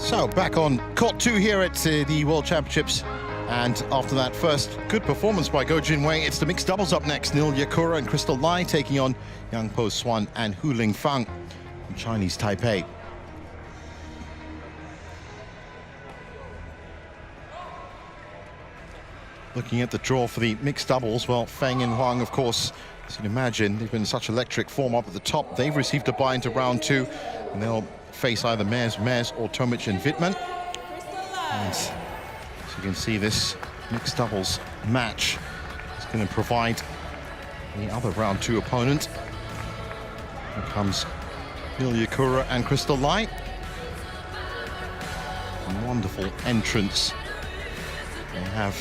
So back on court 2 here at the World Championships, and after that first good performance by Go Jinwei, it's the mixed doubles up next. Yakura and Crystal Lai taking on young Po-Hsuan and Hu Lingfang from Chinese Taipei. Looking at the draw for the mixed doubles, well, Feng and Huang, of course, as you can imagine, they've been in such electric form up at the top. They've received a bye into round 2, and they'll face either Mers or Tomic and Wittmann. And as you can see, this mixed doubles match is going to provide the other round 2 opponent. Here comes Yakura and Crystal Lai. Wonderful entrance they have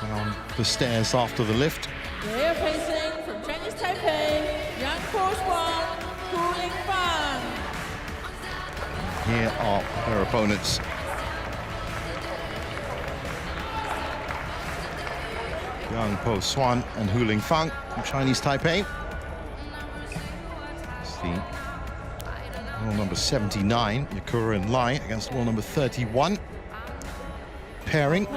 down the stairs after the lift. They are facing from Chinese Taipei, young Po-Hsuan, Hu Lingfang. Here are their opponents. Young Po-Hsuan and Hu Lingfang from Chinese Taipei. It's the world number 79, Yakura and Lai, against world number 31. Pairing.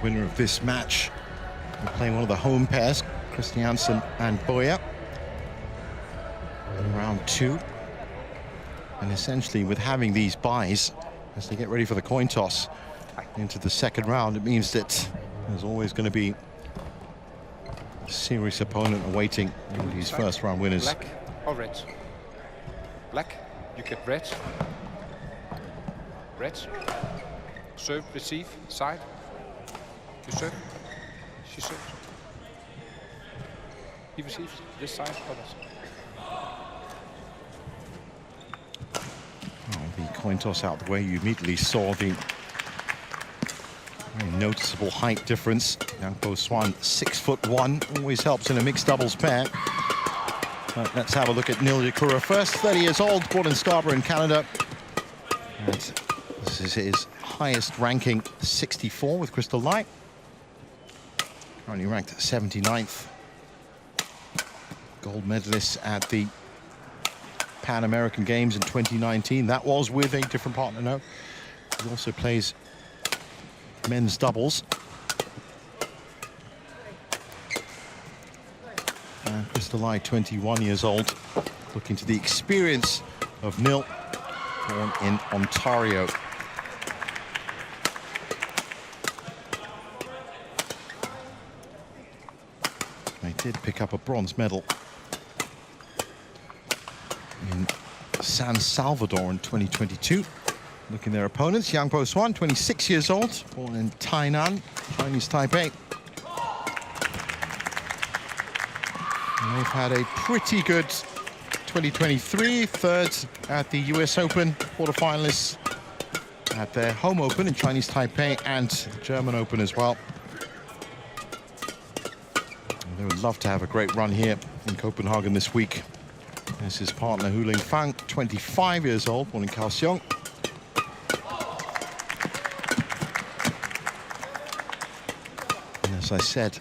Winner of this match will play one of the home pairs, Christiansen and Boya, in round 2. And essentially, with having these buys as they get ready for the coin toss into the second round, it means that there's always going to be a serious opponent awaiting these first round winners. Black or red? Black, you get red. Red. Serve, receive, side. You serve. She serves. He receives this side or this. Oh, the coin toss out the way, you immediately saw the very noticeable height difference. Young Po-Hsuan, 6'1", always helps in a mixed doubles pair. But let's have a look at Yakura first. 30 years old, born in Scarborough in Canada. And this is his highest ranking, 64 with Crystal Lai. Currently ranked 79th. Gold medalist at the Pan American Games in 2019. That was with a different partner now. He also plays men's doubles. And Crystal Lai, 21 years old, looking to the experience of Nil, born in Ontario. They did pick up a bronze medal in San Salvador in 2022. Looking at their opponents, young Po-Hsuan, 26 years old, born in Tainan, Chinese Taipei. And they've had a pretty good 2023, third at the US Open, quarterfinalists at their home open in Chinese Taipei and German Open as well. They would love to have a great run here in Copenhagen this week. There's his partner, Hu Lingfang, 25 years old, born in Kaohsiung. And as I said,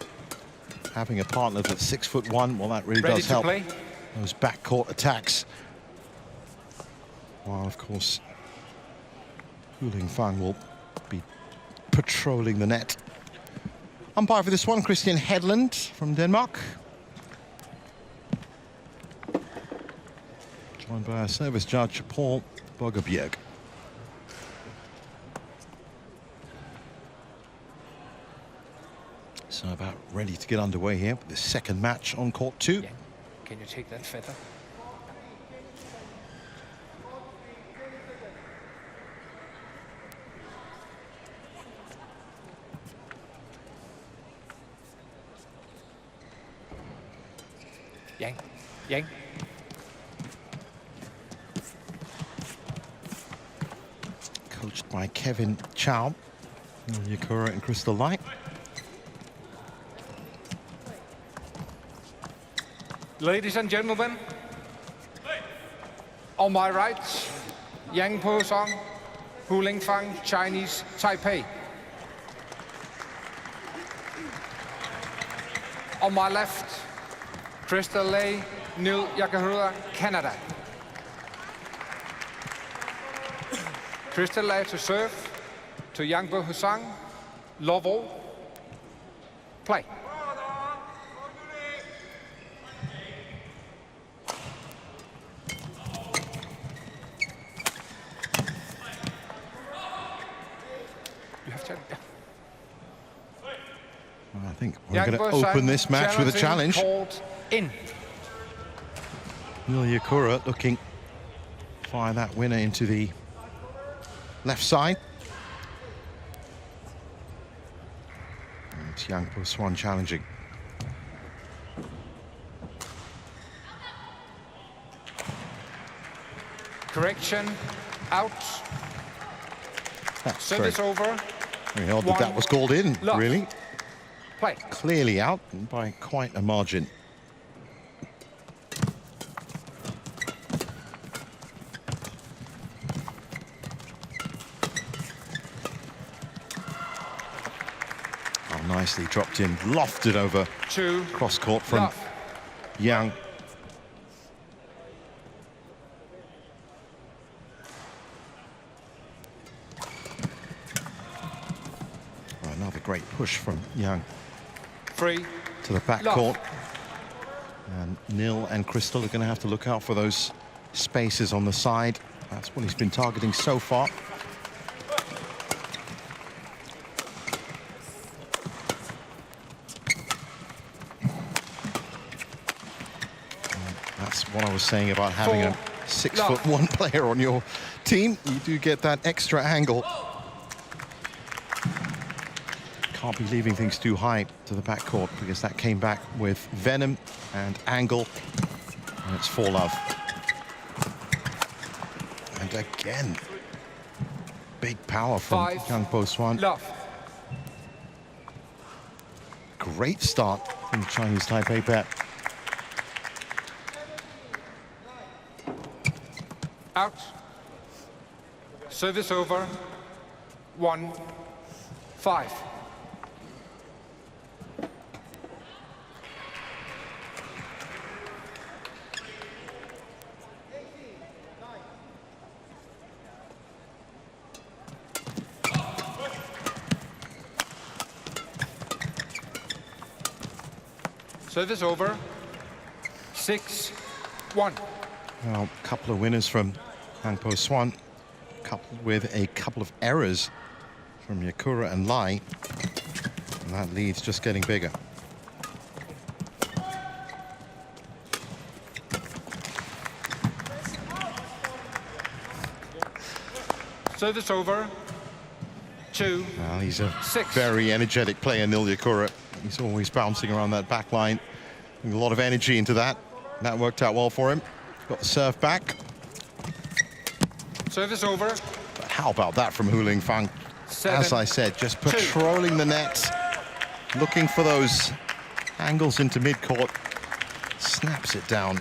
having a partner that's 6'1", well, that really does help those backcourt attacks. While, of course, Hu Lingfang will be patrolling the net. Umpire for this one, Christian Hedlund from Denmark. Joined by our service judge, Paul Bogerbjerg. So about ready to get underway here with the second match on court 2. Yeah. Can you take that feather? Yang. Coached by Kevin Chow, Yakura and Crystal Lai. Ladies and gentlemen, on my right, Yang Po-Hsuan, Hulingfang, Chinese Taipei. On my left, Crystal Lei, Yakura, Canada. Crystal Lei to serve, to Yang Po-Hsuan, love all, play. You have to, yeah. I think we're going to open this match with a challenge. In. Yakura looking to fire that winner into the left side. And it's Yang Po-Hsuan challenging. Correction, out. That's Service over. very odd that was called in, love. really. Play. Clearly out by quite a margin. Oh, nicely dropped in, lofted over cross court from love. Yang. Oh, another great push from Yang. Free. To the back love. court. And Nil and Crystal are going to have to look out for those spaces on the side. That's what he's been targeting so far. And that's what I was saying about having a 6'1" player on your team. You do get that extra angle. Can't be leaving things too high to the backcourt because that came back with venom and angle, and it's 4-love. And again, big power from Yang Po-Hsuan. Love. Great start from the Chinese Taipei pair. Out. Service over. 1-5. Service over. 6-1. Well, a couple of winners from Yang Po-Hsuan, coupled with a couple of errors from Yakura and Lai. And that lead's just getting bigger. Service over. 2. Well, he's a 6. very energetic player, Nil Yakura. He's always bouncing around that back line. A lot of energy into that. That worked out well for him. Got the serve back. Service over. But how about that from Hulingfang? 7. As I said, just patrolling the net, looking for those angles into mid-court. Snaps it down.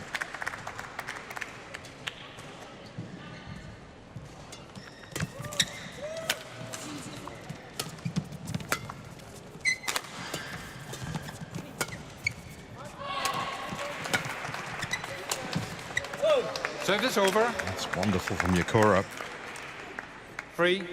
Service over. That's wonderful from Yakura. 3-7.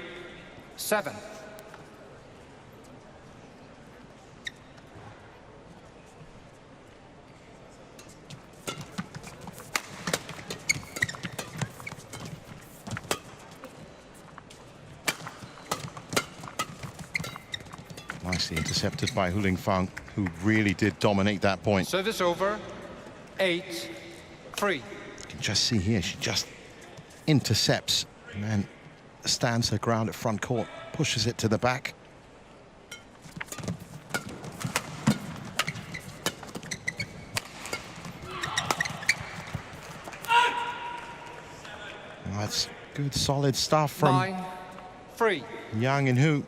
Nicely intercepted by Hulingfang, who really did dominate that point. Service over. 8-3. You can just see here, she just intercepts and then stands her ground at front court, pushes it to the back. Well, that's good, solid stuff from 9-3. Yang and Hu.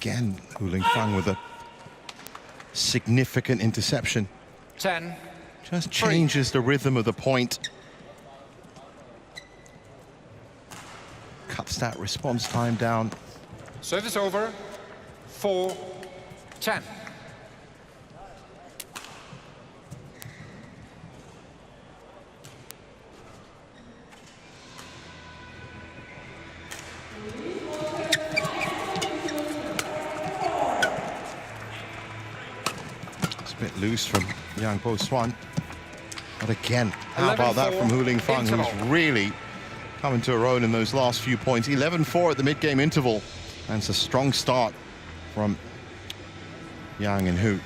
Again, Hu Lingfang with a significant interception. 10. Just changes the rhythm of the point. Cuts that response time down. Service over. 4-10. It's a bit loose from young Po-Hsuan. But again, how about that from Hu Lingfang, who's really coming to her own in those last few points. 11-4 at the mid-game interval. And it's a strong start from Yang and Hu.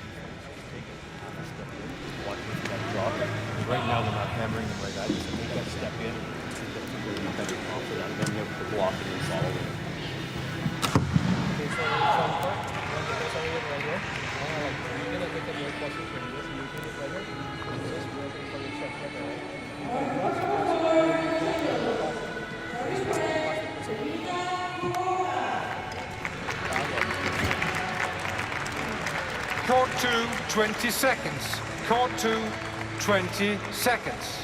Right now, they're not hammering them right. I just think they got to step in, get the confident, and then they're blocking and following. Court 2, 20 seconds. Court 2, 20 seconds.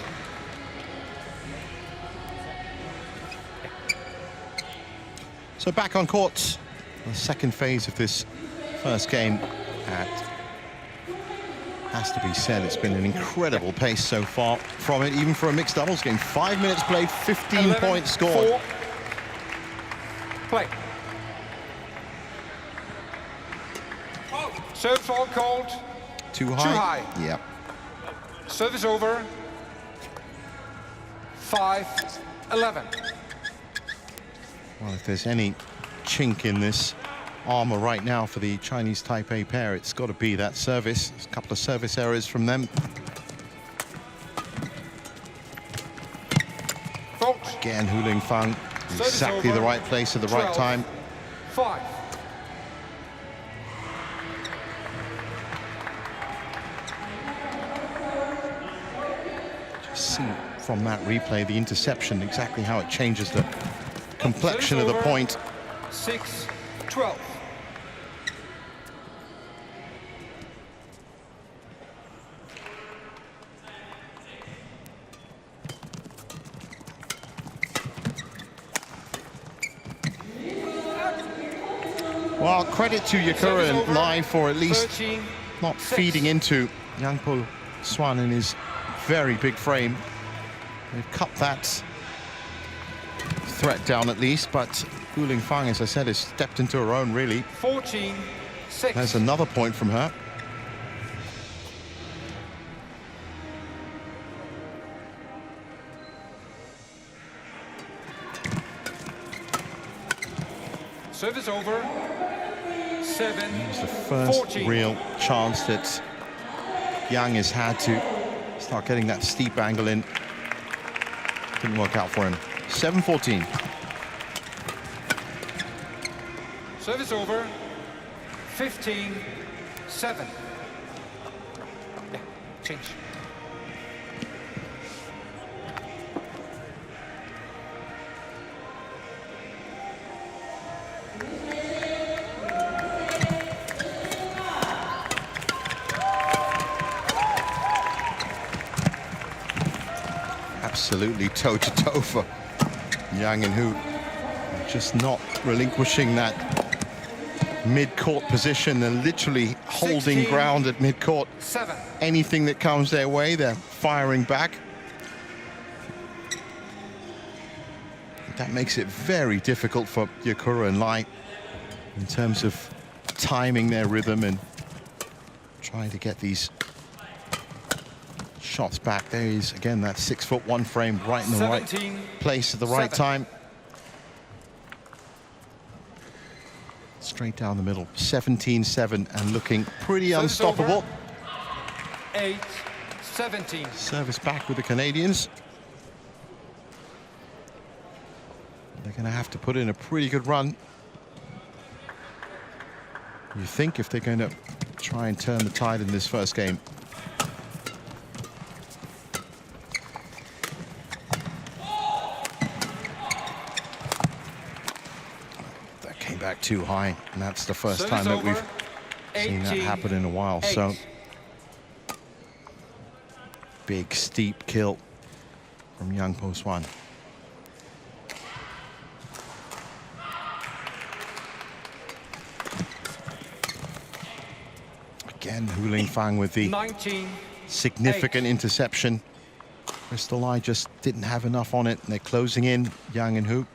So back on court, the second phase of this first game. Has to be said, it's been an incredible pace so far from it, even for a mixed doubles game. 5 minutes played, 15 points scored. 4. Play. Service all called. Too high? Too high. Yep. Service over. 5-11. Well, if there's any chink in this armor right now for the Chinese Taipei pair, it's got to be that service. There's a couple of service errors from them. Fault. Again, Hu Lingfang, exactly the right place at the right time. 5. Just see from that replay the interception, exactly how it changes the complexion of the point. 6-12. Well, credit to Yakura and Lai for at least 13, not 6. feeding into young Po-Hsuan in his very big frame. They've cut that threat down at least, but Hu Lingfang, as I said, has stepped into her own, really. 14-6. There's another point from her. Service over. 7. It's the first 14. real chance that Yang has had to start getting that steep angle in. Didn't work out for him. 7-14. Service over. 15-7. Yeah, change. Absolutely toe-to-toe for Yang and Hu. Just not relinquishing that mid-court position and literally holding ground at mid-court. 7. Anything that comes their way, they're firing back. That makes it very difficult for Yakura and Lai in terms of timing their rhythm and trying to get these shots back. There is, again, that 6'1" frame right in the right place at the right time. Straight down the middle. 17-7 and looking pretty unstoppable. 8-17. Service back with the Canadians. They're going to have to put in a pretty good run, you think, if they're going to try and turn the tide in this first game. back too high, and that's the first Service time that over. we've seen that happen in a while. 18-8. So big steep kill from young Po-Hsuan. Again, Hu Lingfang with the 19. significant interception. Crystal Eye just didn't have enough on it, and they're closing in, Yang and Hu.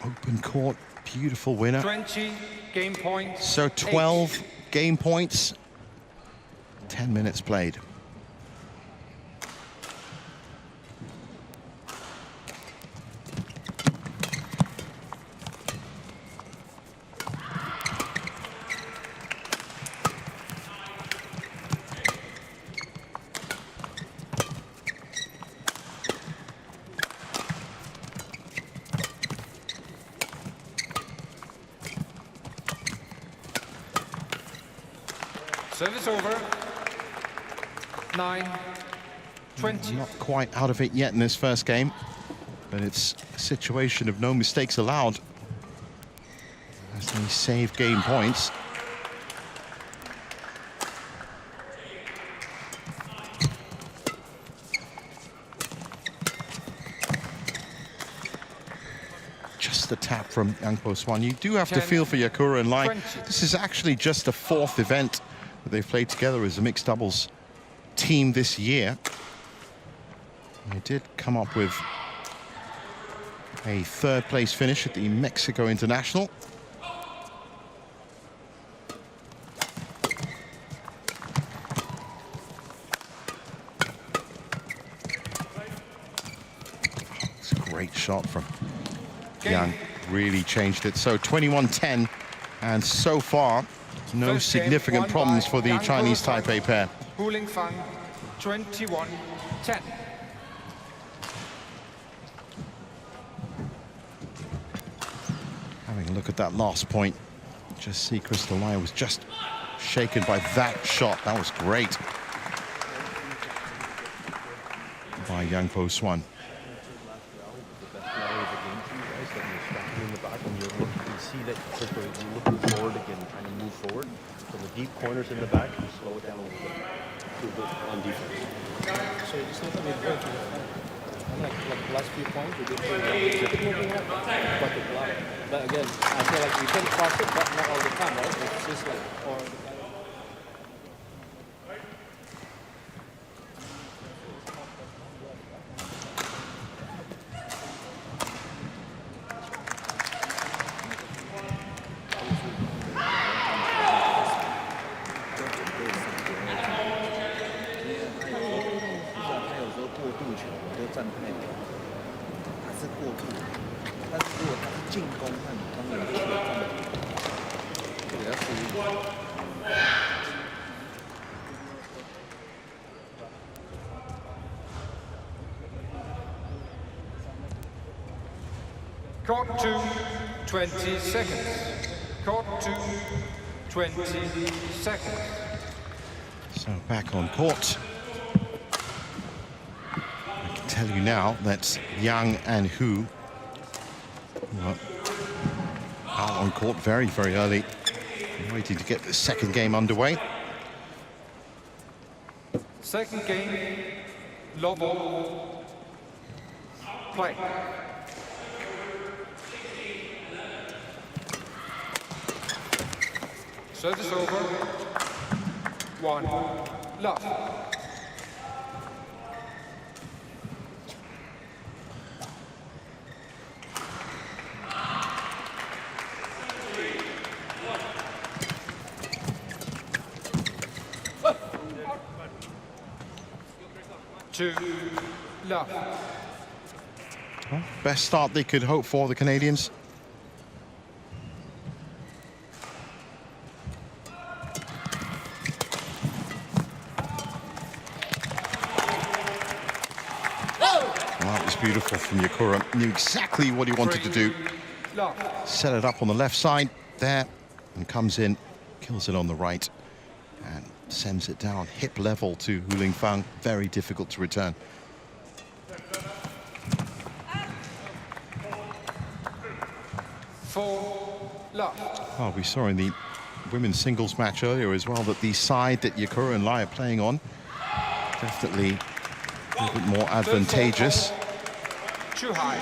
Open court, beautiful winner. 20 game points. So 12 game points, 10 minutes played. Service over. 9-20. Not quite out of it yet in this first game, but it's a situation of no mistakes allowed as they save game points. Just a tap from young Po-Hsuan. You do have to 10, feel for Yakura and Lai. 20. This is actually just the 4th event that they've played together as a mixed doubles team this year. They did come up with a 3rd place finish at the Mexico International. It's a great shot from Yang, really changed it. So 21-10, and so far no First game significant won problems by for the Yang Chinese Po-Hsuan. Taipei pair. Hu Lingfang, 21-10. Having a look at that last point, just see Crystal Lai was just shaken by that shot. That was great by young Po-Hsuan. That Crystal, you're looking forward again, trying to move forward. So the deep corners in the back, you slow it down a little bit on defense. So you just need to be very careful. Like the last few points, we did keep moving up, but the block. But again, I feel like we can cross it, but not all the time, right? It's just like, or Court 2, 20 seconds. Court 2, 20 seconds. So back on court. I can tell you now that Yang and Hu were out on court very, very early, waiting to get the second game underway. Second game, Lobo, play. Service over. 1, love. Two, love. Well, best start they could hope for, the Canadians. Well, that was beautiful from Yakura. Knew exactly what he wanted to do. Love. Set it up on the left side there and comes in, kills it on the right and sends it down hip level to Hu Lingfang. Very difficult to return. 4 love. Oh, we saw in the women's singles match earlier as well that the side that Yakura and Lai are playing on definitely a little bit more advantageous. Too high.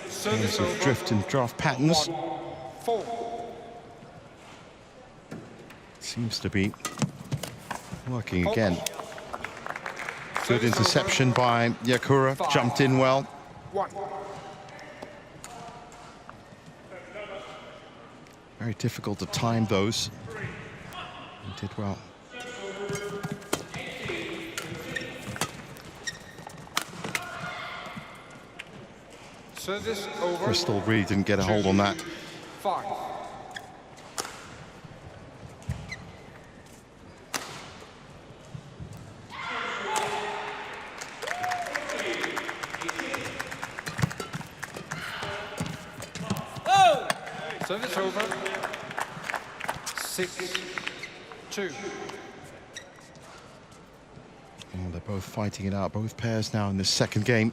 Service With over. drift and draft patterns. 4. Seems to be working again. Good interception by Yakura, jumped in well. 1. Very difficult to time those. He did well. Service over. Crystal really didn't get a hold on that. 5. Service over. 6-2. Oh, they're both fighting it out, both pairs now in this second game.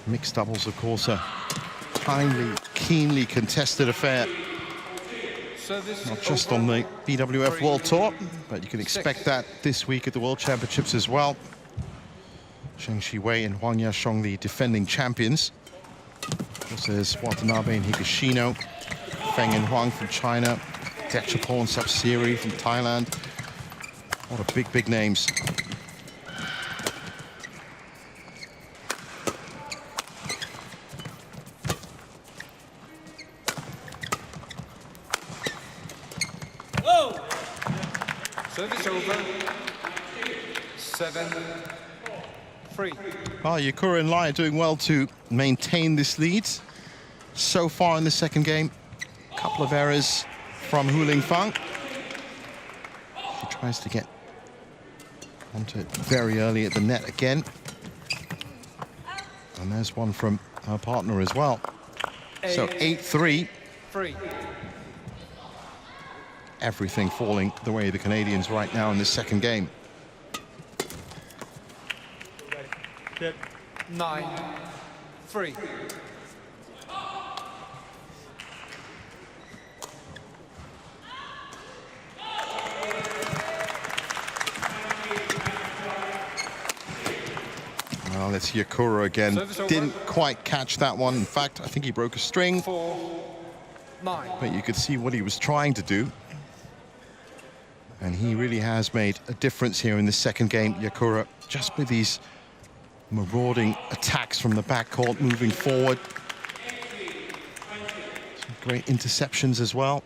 Mixed doubles, of course, a highly, keenly contested affair. Service Not just over. on the BWF World Tour, but you can expect that this week at the World Championships as well. Zheng Shiwei and Huang Yashong, the defending champions. Of course, there's Watanabe and Higashino, Feng and Huang from China, Dechapol and Sapsiri from Thailand. What a big, big names. Service over. 7-3. Well, Yakura and Lai are doing well to maintain this lead. So far in the second game, a couple of errors from Hu Lingfang. She tries to get onto it very early at the net again. And there's one from her partner as well. So 8-3. 3. Everything falling the way of the Canadians right now in this second game. 9-3. Well, it's Yakura again. Didn't quite catch that one. In fact, I think he broke a string. 4-9. But you could see what he was trying to do. And he really has made a difference here in the second game, Yakura, just with these marauding attacks from the backcourt, moving forward. Some great interceptions as well.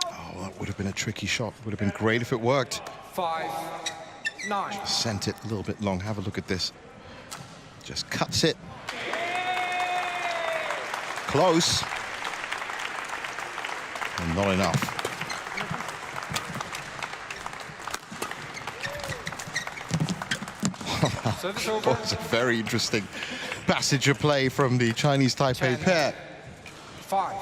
Oh, that would have been a tricky shot. Would have been great if it worked. 5-9. Sent it a little bit long. Have a look at this. Just cuts it. Close. And not enough. Service That over. was a very interesting passage of play from the Chinese Taipei pair. 5.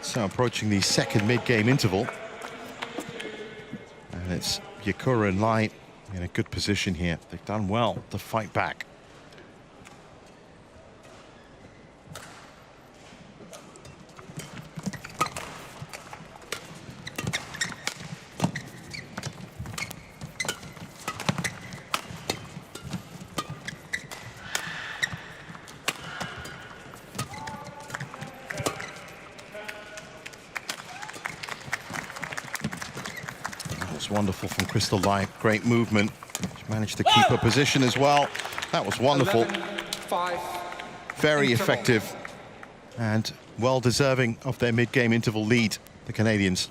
So approaching the second mid-game interval. And it's Yakura and Lai in a good position here. They've done well to fight back. Wonderful from Crystal Lai. Great movement. She managed to keep her position as well. That was wonderful. 11-5. Very Interval. effective and well deserving of their mid-game interval lead, the Canadians.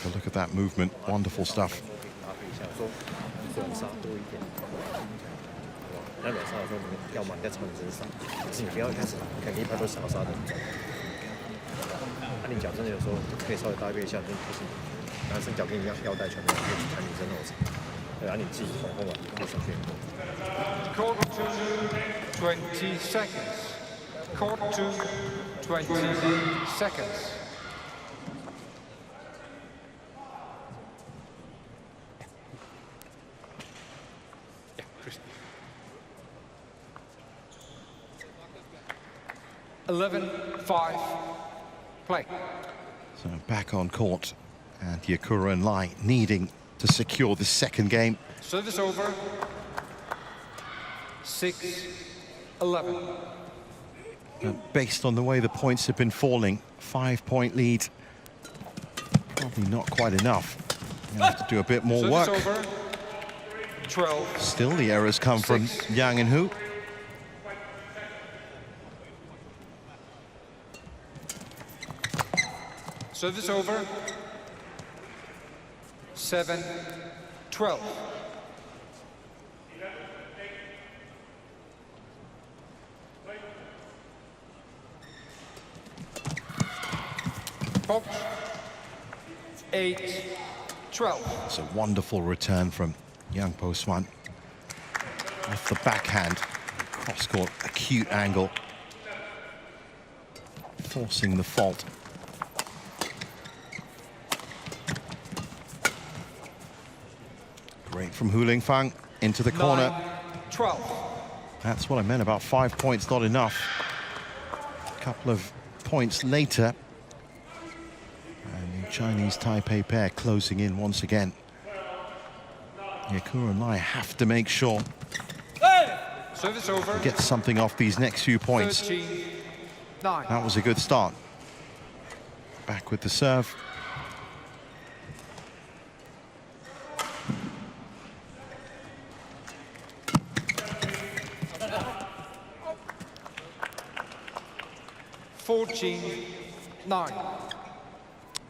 Look at that movement. Wonderful stuff. 那软杀的时候，你要么你在朝你身上，可是你不要一开始肯定一拍都小杀的。那你脚真的有时候可以稍微搭配一下，就是男生脚跟一样腰带全部可以弹女生那种。然后你自己防控完就上去。 Court 2, 20 seconds. Court 2, 20 seconds. Yeah, Chris. 11-5, play. So back on court, and Yakura and Lai needing to secure the second game. Service over. 6-11. Based on the way the points have been falling, 5-point lead, probably not quite enough. You'll have to do a bit more Service work. over. 12. Still, the errors come from Yang and Hu. Service over. 7-12. Box. 8-12. It's a wonderful return from young Po-Hsuan. Off the backhand, cross-court, acute angle. Forcing the fault. Great from Hu Lingfang into the corner. 9-12. That's what I meant about 5 points, not enough. A couple of points later. And the Chinese Taipei pair closing in once again. Yakura and Lai have to make sure Service over. get something off these next few points. 13-9. That was a good start. Back with the serve.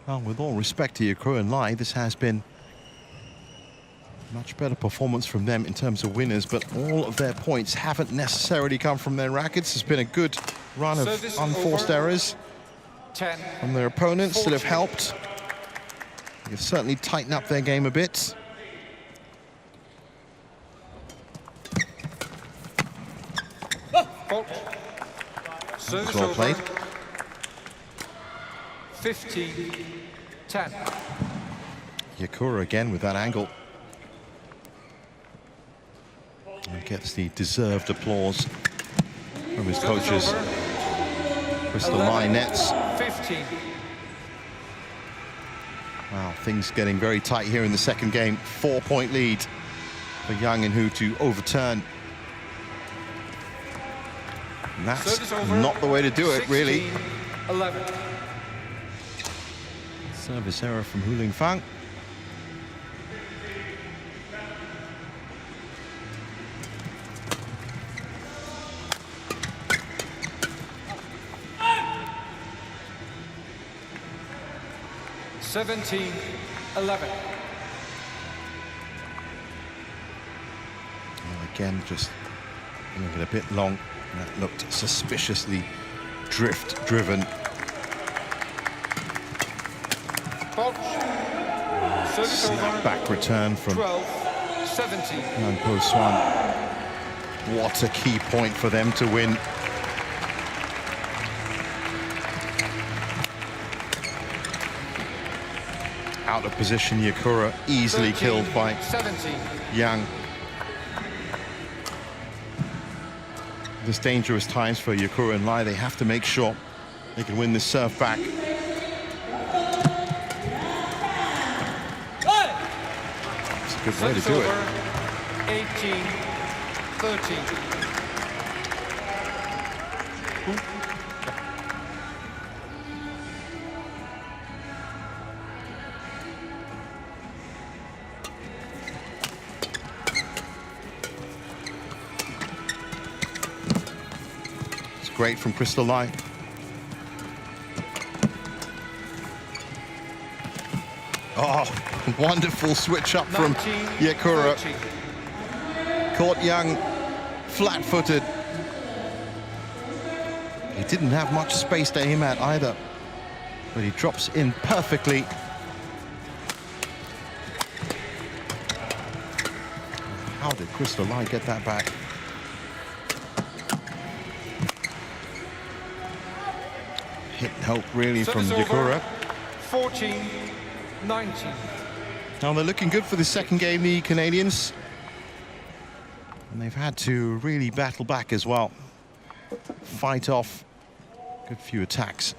Well, with all respect to Yakura and Lai, this has been much better performance from them in terms of winners, but all of their points haven't necessarily come from their rackets. It's been a good run of Service unforced over. errors 10. from their opponents that have 14. helped. They've certainly tightened up their game a bit. Fault. Service Well over. played. 15-10. Yakura again with that angle. And gets the deserved applause from his Service coaches. over. Crystal Lai nets. 15. Wow, things getting very tight here in the second game. 4-point lead for Yang and Hu to overturn. And that's Service over. not the way to do it, really. 11. Service error from Hu Lingfang. $17-11. Again, just a bit long. That looked suspiciously driven. Fault. Service over. Snap-back return from 12-17. young Po-Hsuan. What a key point for them to win. Out of position, Yakura easily killed by 17. Yang. There's dangerous times for Yakura and Lai. They have to make sure they can win this serve back. It's a good way to do it. 18-13. It's great from Crystal Lai. Oh, wonderful switch up from Yakura. Caught Yang flat-footed. He didn't have much space to aim at either, but he drops in perfectly. How did Crystal Light get that back? Hit help really from Yakura. 14-19. Now they're looking good for the second game, the Canadians. And they've had to really battle back as well. Fight off a good few attacks.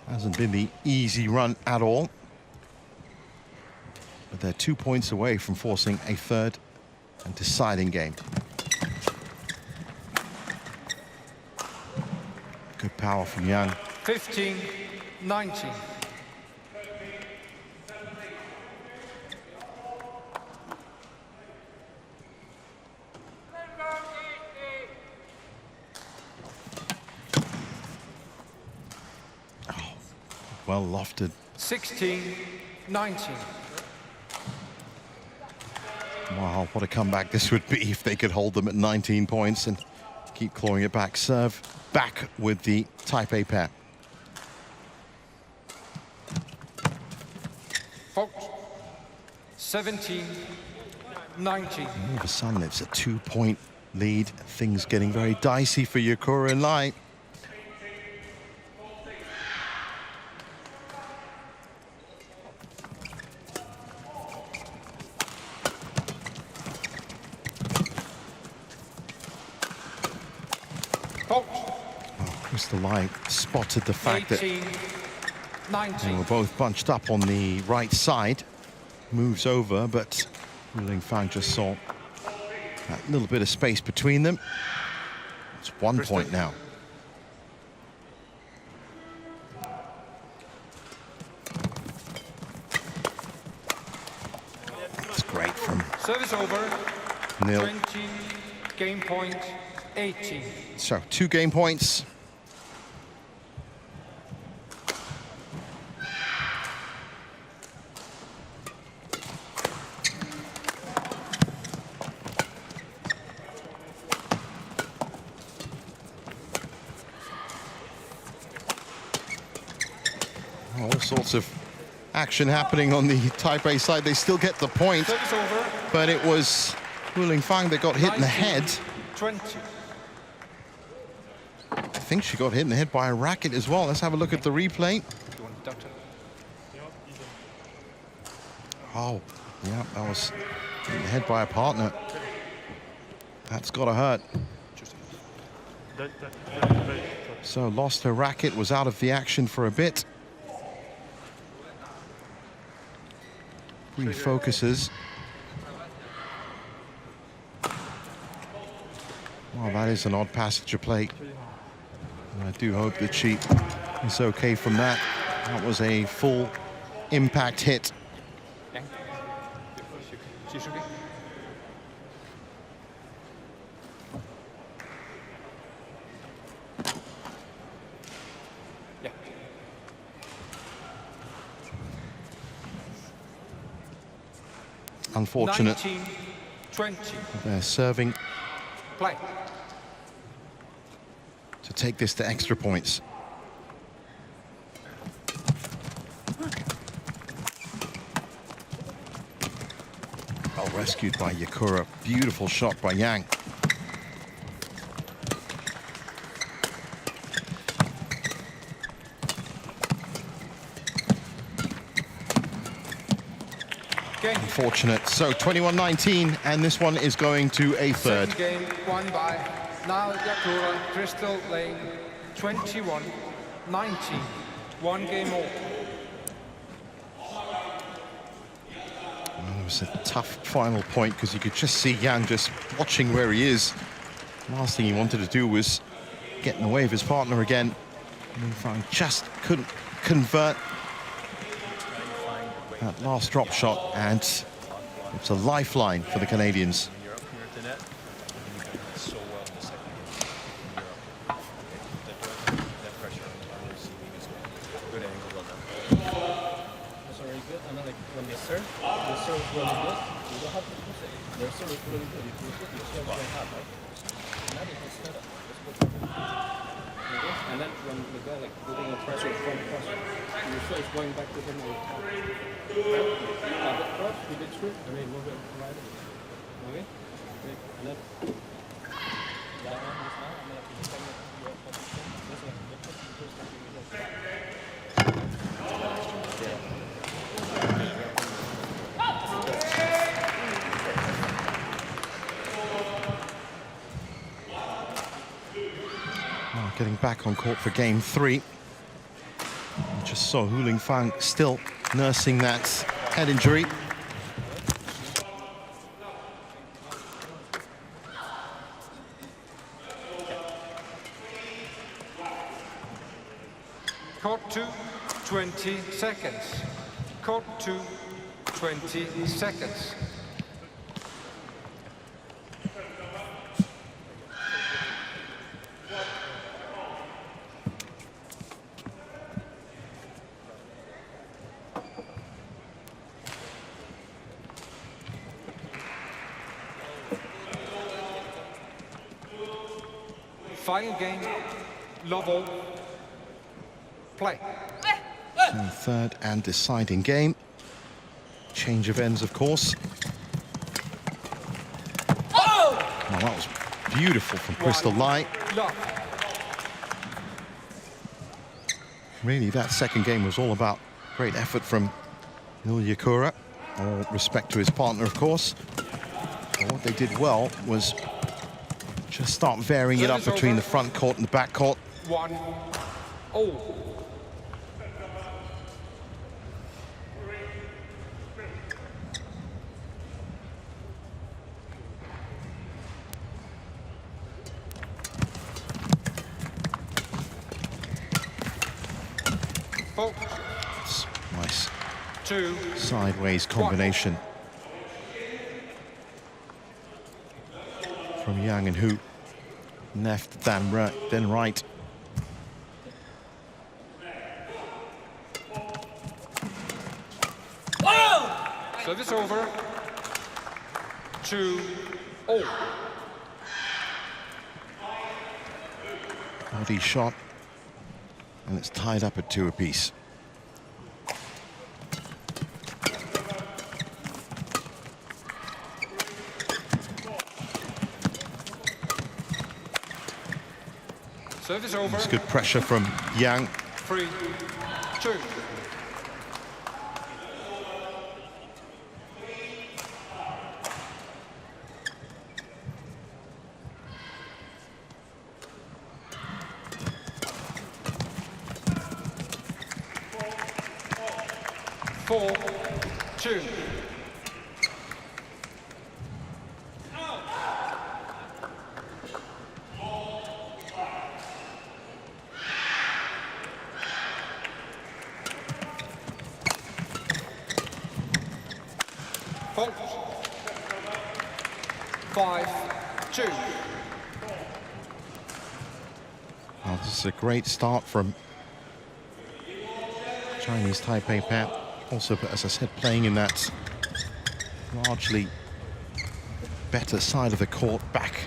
Hasn't been the easy run at all. But they're 2 points away from forcing a third and deciding game. Good power from Yang. 15-19. Well lofted. 16-19. Wow, what a comeback this would be if they could hold them at 19 points and keep clawing it back. Serve back with the Type A pair. Fault. 17-19. All of a sudden, it's a 2-point lead. Things getting very dicey for Yakura and Light. Crystal Light spotted the fact that they were both bunched up on the right side. Moves over, but Ling Fang just saw that little bit of space between them. It's 1 point now. It's great from Service over. Nil. 20, game point 18. So 2 game points. All sorts of action happening on the Type A side. They still get the point, but it was Ling Fang that got hit in the head. 20. I think she got hit in the head by a racket as well. Let's have a look at the replay. Oh, yeah, that was hit in the head by a partner. That's gotta hurt. So lost her racket, was out of the action for a bit. Refocuses. Well, that is an odd passage of play. And I do hope that she is okay from that. That was a full impact hit. Unfortunate. 19-20. They're serving Play. to take this to extra points. Well rescued by Yakura. Beautiful shot by Yang. Unfortunate. So 21-19, and this one is going to a third. Second game won by now Yakura, Crystal Lane, 21-19. 1 game all. Well, it was a tough final point because you could just see Yang just watching where he is. Last thing he wanted to do was get in the way of his partner again. And just couldn't convert that last drop shot, and it's a lifeline for the Canadians. When they serve is really good. You don't have to push it. Their serve is really good. You push it, you serve very hard, right? Now they can set up. And then when the guy like putting a pressure, front pressure, your serve is going back to him all the time. That cross, he did trip, and then move it right in. Okay. Wait. Left. That one is now. I'm like the second your position. Just like the first starting with that. Now getting back on court for game 3. We just saw Hu Fang still nursing that head injury. Court 2, 20 seconds. Court 2, 20 seconds. Final game, love all. Play. And third and deciding game. Change of ends, of course. Oh, that was beautiful from Crystal Light. Love. Really, that second game was all about great effort from Yakura. All respect to his partner, of course. But what they did well was just start varying it up between the front court and the back court. 1-0. Nice 2, sideways combination from Yang and Hu. Left, then right. Service over. 2-0. Body shot, and it's tied up at 2 apiece. Service over. It's good pressure from Yang. 3-2. Four, 2. Fault. 5-2. Well, this is a great start from Chinese Taipei pair. Also, as I said, playing in that largely better side of the court, back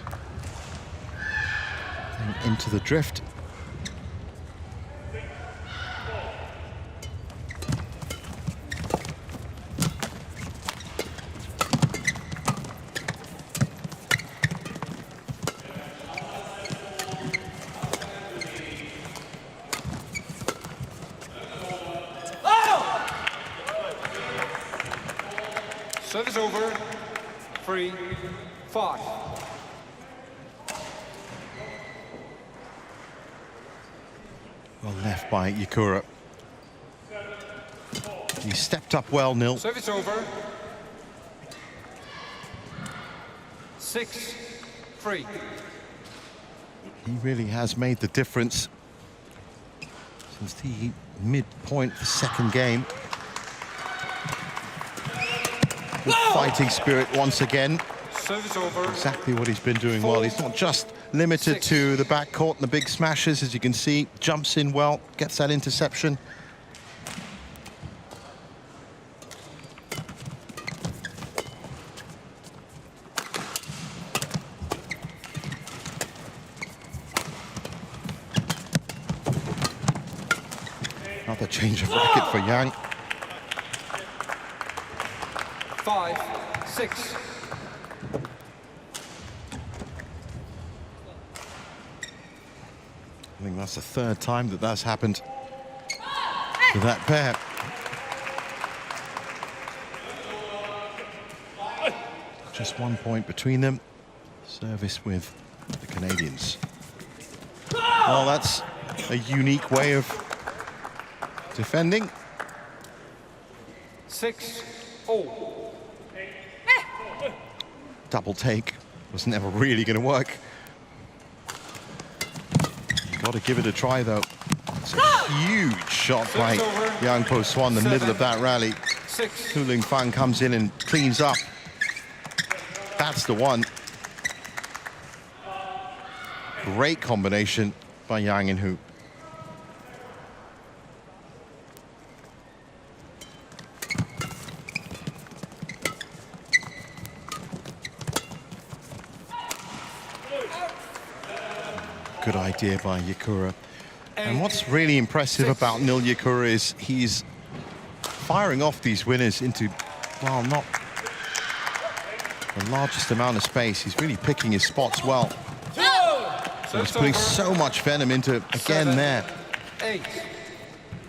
and into the drift. Service over. 3-5. Well left by Yakura. He stepped up well, Nil. Service over. 6-3. He really has made the difference since the midpoint of the second game. Good fighting spirit once again. Service over. Exactly what he's been doing well. He's not just limited to the back court and the big smashes, as you can see. Jumps in well, gets that interception. Another change of racket for Yang. 5-6. I think that's the third time that that's happened to that pair. Just 1 point between them. Service with the Canadians. Well, that's a unique way of defending. 6-0. Double take was never really going to work. You've got to give it a try, though. It's a huge shot by young Po-Hsuan in the middle of that rally. Hu Fang comes in and cleans up. That's the one. Great combination by Yang and Hu. Good idea by Yakura. And what's really impressive about Nil Yakura is he's firing off these winners into, well, not the largest amount of space. He's really picking his spots well. So he's putting so much venom into, again, there. 8.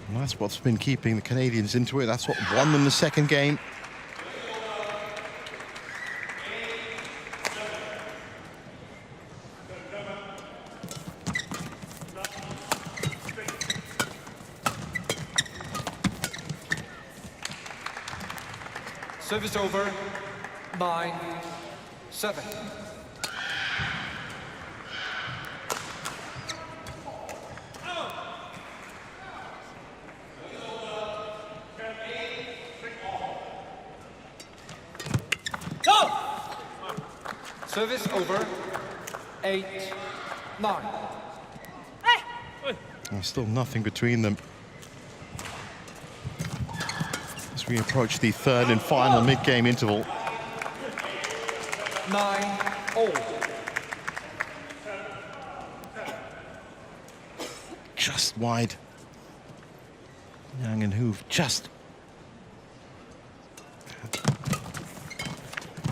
And that's what's been keeping the Canadians into it. That's what won them the second game. Service over. 9-7. Service over. 8-9. Still nothing between them. As we approach the third and final mid-game interval. 9-0. Just wide. Yang and Hu just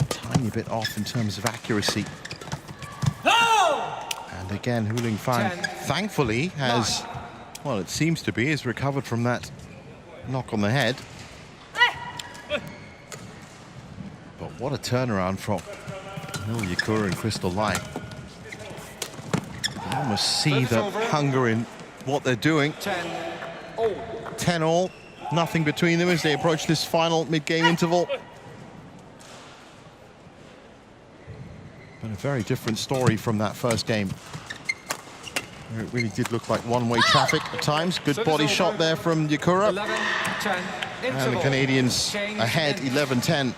a tiny bit off in terms of accuracy. And again, Hu Fang, thankfully, has, well, it seems to be, has recovered from that knock on the head. But what a turnaround from Nil Yakura and Crystal Lai. You can almost see the hunger in what they're doing. 10-all, nothing between them as they approach this final mid-game interval. But a very different story from that first game, where it really did look like one-way traffic at times. Good body shot there from Yakura. 11-10. And the Canadians ahead 11-10.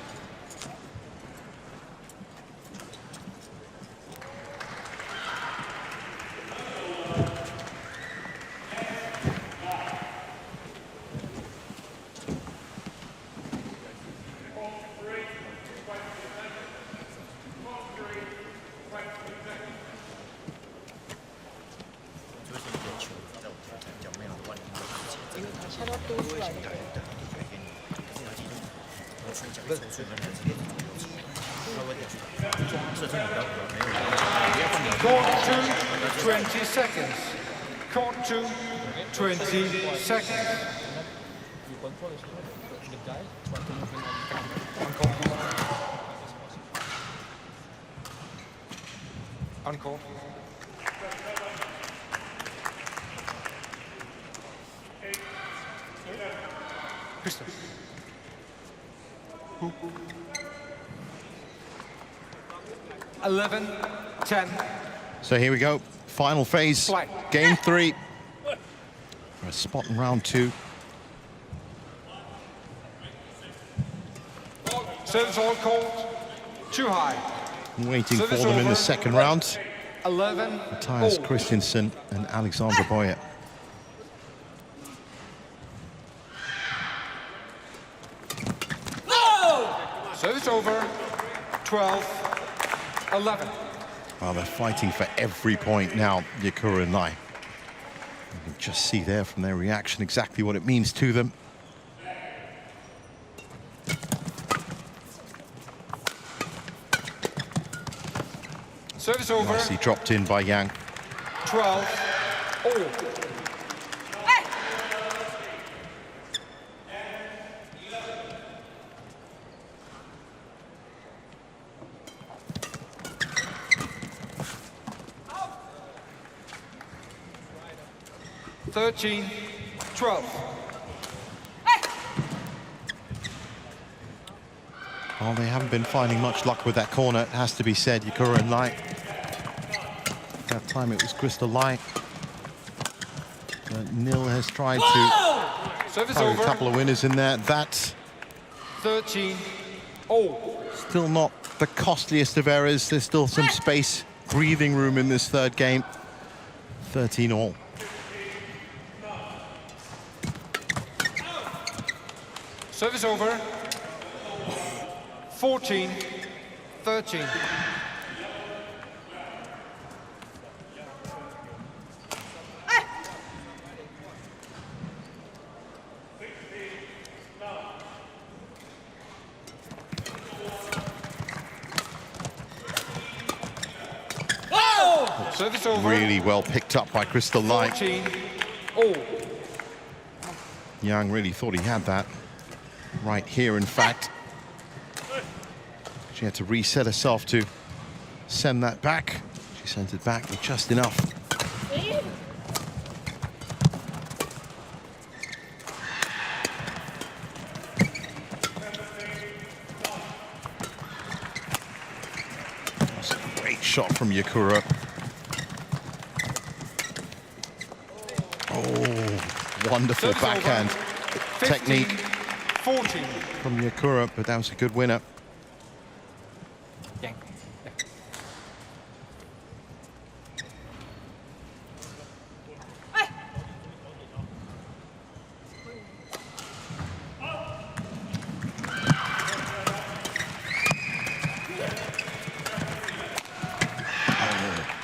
Court to 20 seconds. Court to 20 seconds. Encore. Crystal. 11-10. So here we go, final phase, Flight. game 3. For a spot in round 2. Service all called. Too high. Waiting for Service them in over. the second round. 11. Matthias Christensen and Alexander Boyer. Service over. 12-11. Well, they're fighting for every point now, Yakura and Lai. You can just see there from their reaction exactly what it means to them. Service over. Nicely dropped in by Yang. 12-11. all. Thirteen, 12. Well, they haven't been finding much luck with that corner, it has to be said. Yakura and Lai. That time it was Crystal Lai. Nil has tried to Service find over. a couple of winners in there. That's 13, all. still not the costliest of errors. There's still some space, breathing room in this third game. 13 all. Service over. 14, 13. Service over. Really well picked up by Crystal Lai. 14, all. Yang really thought he had that right here, in fact. She had to reset herself to send that back. She sent it back with just enough. That's a great shot from Yakura. Oh, wonderful Service backhand over. 15, technique 14. from Yakura, but that was a good winner. Yang.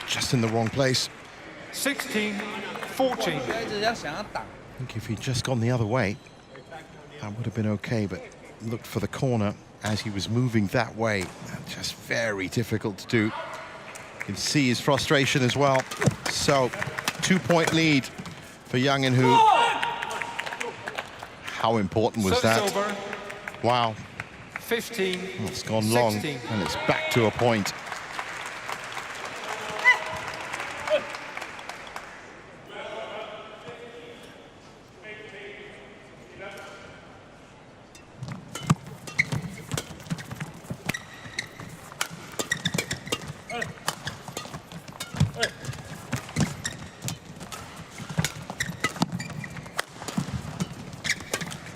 Just in the wrong place. 16, 14. I think if he'd just gone the other way, that would have been okay, but looked for the corner as he was moving that way. Just very difficult to do. You can see his frustration as well. So, 2-point lead for Yang and Hu. How important was Service that? over. Wow, 15, it's gone long, 16. and it's back to a point.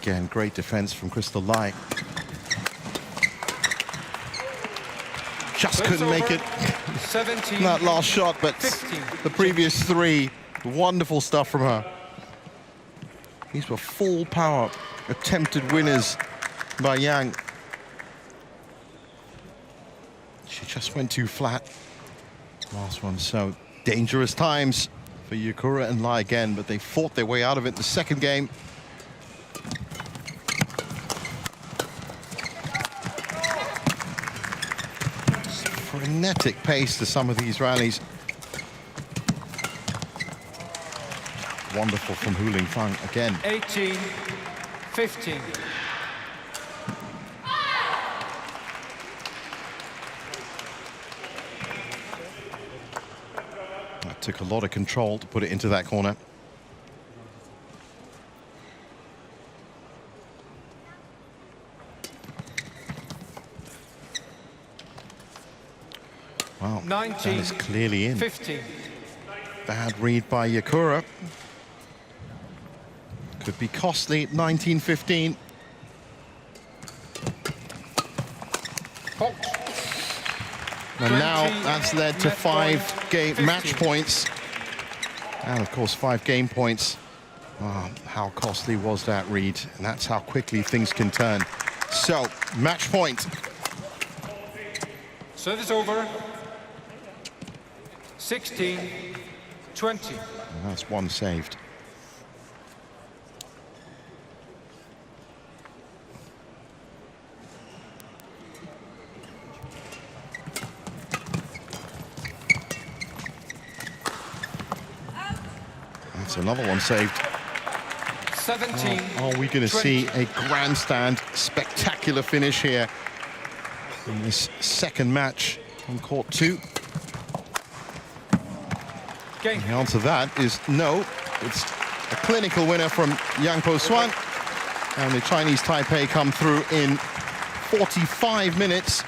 Again, great defense from Crystal Lai. Just couldn't make it. 17, That last shot, but 15. the previous three, wonderful stuff from her. These were full power attempted winners by Yang. She just went too flat. Last one, so dangerous times for Yakura and Lai again, but they fought their way out of it in the second game. Frenetic pace to some of these rallies. Wonderful from Hu Lingfang again. 18, 15. That took a lot of control to put it into that corner. Wow, that 19, is clearly in. 15. Bad read by Yakura. Could be costly. 19-15. And now 20, that's led to net 5 game 15. match points. And of course 5 game points. Oh, how costly was that read? And that's how quickly things can turn. So, match point. Service over. 16, 20. And that's one saved. It's another one saved. 17. Are we going to see a grandstand, spectacular finish here in this second match on court 2? Game. The answer to that is no. It's a clinical winner from Po-Hsuan. And the Chinese Taipei come through in 45 minutes.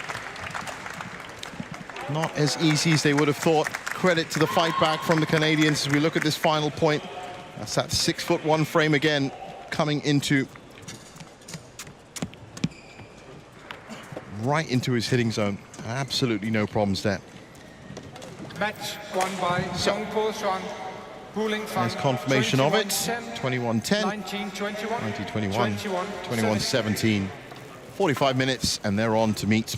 Not as easy as they would have thought. Credit to the fight back from the Canadians as we look at this final point. That's that 6'1" frame again coming into right into his hitting zone. Absolutely no problems there. Match won by Po-Hsuan. There's confirmation of it. 21-10, 19-21, 21-17. 45 minutes, and they're on to meet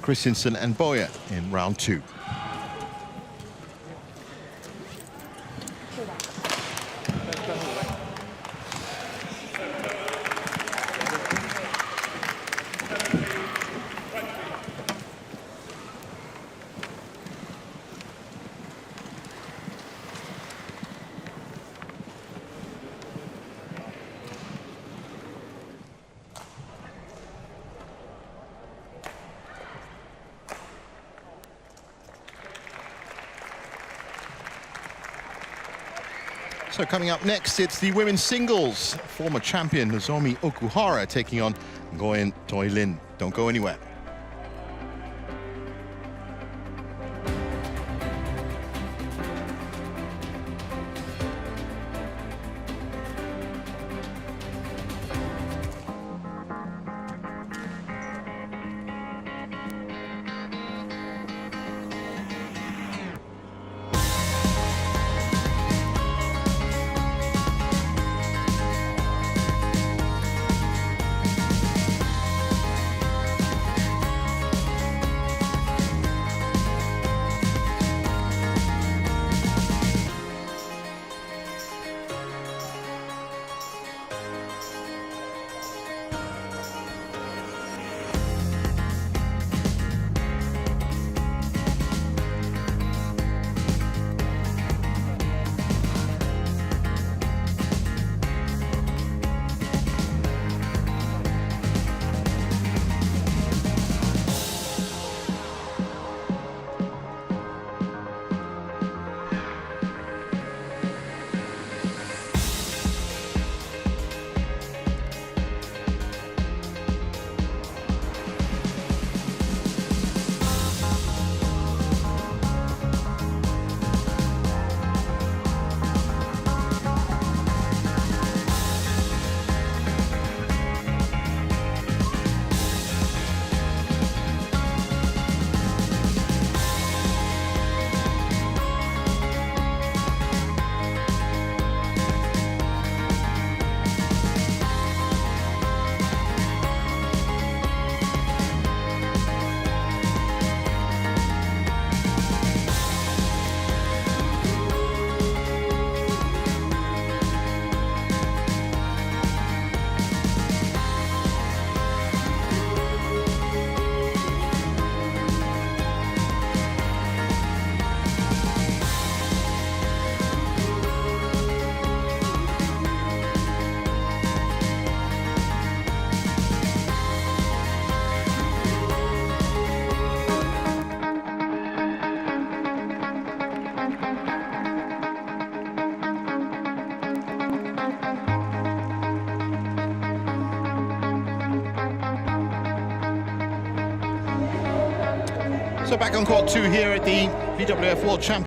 Christensen and Boyer in round 2. So coming up next, it's the women's singles. Former champion Nozomi Okuhara taking on Ngoyen Toilin. Don't go anywhere. So back on court 2 here at the BWF World Championships.